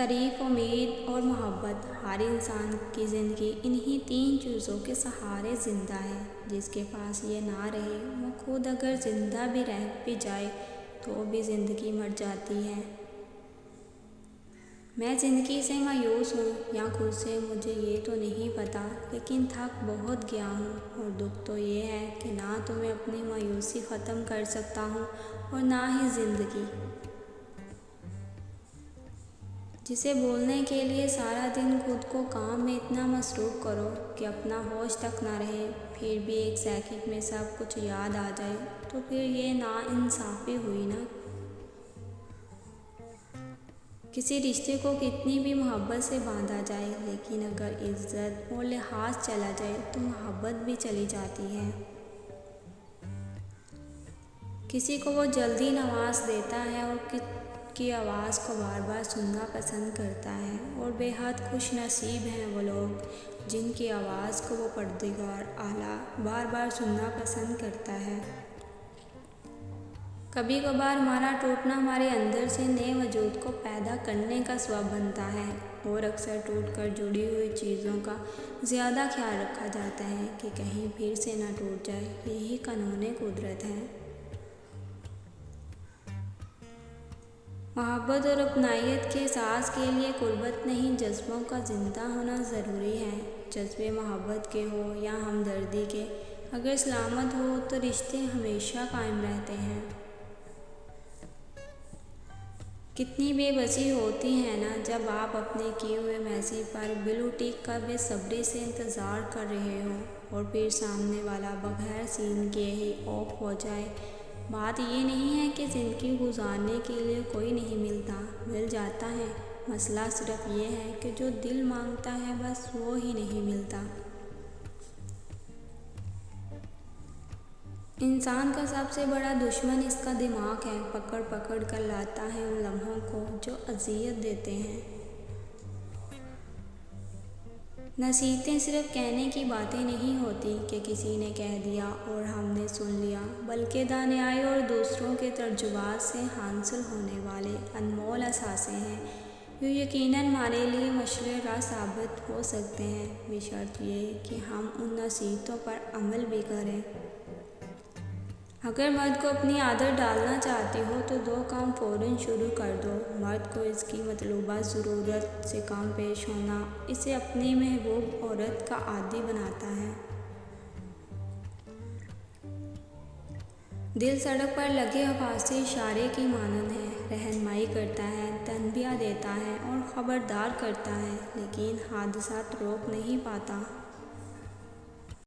تعریف، امید اور محبت۔ ہر انسان کی زندگی انہی تین چیزوں کے سہارے زندہ ہے۔ جس کے پاس یہ نہ رہے وہ خود اگر زندہ بھی رہ بھی جائے تو بھی زندگی مر جاتی ہے۔ میں زندگی سے مایوس ہوں یا خود سے، مجھے یہ تو نہیں پتا، لیکن تھک بہت گیا ہوں، اور دکھ تو یہ ہے کہ نہ تو میں اپنی مایوسی ختم کر سکتا ہوں اور نہ ہی زندگی، جسے بولنے کے لیے سارا دن خود کو کام میں اتنا مصروف کرو کہ اپنا ہوش تک نہ رہے، پھر بھی ایک سیکنڈ میں سب کچھ یاد آ جائے تو پھر یہ ناانصافی ہوئی نا۔ کسی رشتے کو کتنی بھی محبت سے باندھا جائے، لیکن اگر عزت اور لحاظ چلا جائے تو محبت بھی چلی جاتی ہے۔ کسی کو وہ جلدی نواز دیتا ہے اور کی آواز کو بار بار سننا پسند کرتا ہے، اور بے حد خوش نصیب ہیں وہ لوگ جن کی آواز کو وہ پروردگار اعلیٰ بار بار سننا پسند کرتا ہے۔ کبھی کبھار ہمارا ٹوٹنا ہمارے اندر سے نئے وجود کو پیدا کرنے کا سبب بنتا ہے، اور اکثر ٹوٹ کر جڑی ہوئی چیزوں کا زیادہ خیال رکھا جاتا ہے کہ کہیں پھر سے نہ ٹوٹ جائے۔ یہی قانون قدرت ہے۔ محبت اور اپنائیت کے احساس کے لیے قربت نہیں، جذبوں کا زندہ ہونا ضروری ہے۔ جذبے محبت کے ہو یا ہمدردی کے، اگر سلامت ہو تو رشتے ہمیشہ قائم رہتے ہیں۔ کتنی بے بسی ہوتی ہے نا جب آپ اپنے کیے ہوئے میسیج پر بلو ٹک کا بے صبری سے انتظار کر رہے ہو اور پھر سامنے والا بغیر سین کیے ہی آف ہو جائے۔ بات یہ نہیں ہے کہ زندگی گزارنے کے لیے کوئی نہیں ملتا، مل جاتا ہے، مسئلہ صرف یہ ہے کہ جو دل مانگتا ہے بس وہ ہی نہیں ملتا۔ انسان کا سب سے بڑا دشمن اس کا دماغ ہے، پکڑ پکڑ کر لاتا ہے ان لمحوں کو جو اذیت دیتے ہیں۔ نصیحتیں صرف کہنے کی باتیں نہیں ہوتی کہ کسی نے کہہ دیا اور ہم نے سن لیا، بلکہ دانائی اور دوسروں کے تجربات سے حاصل ہونے والے انمول اثاثے ہیں جو یقیناً ہمارے لیے مشعل راہ ثابت ہو سکتے ہیں، بشرط یہ کہ ہم ان نصیحتوں پر عمل بھی کریں۔ اگر مرد کو اپنی عادت ڈالنا چاہتی ہو تو دو کام فوراً شروع کر دو۔ مرد کو اس کی مطلوبہ ضرورت سے کم پیش ہونا اسے اپنی محبوب عورت کا عادی بناتا ہے۔ دل سڑک پر لگے حفاظتی اشارے کی مانند ہے، رہنمائی کرتا ہے، تنبیہ دیتا ہے اور خبردار کرتا ہے، لیکن حادثات روک نہیں پاتا۔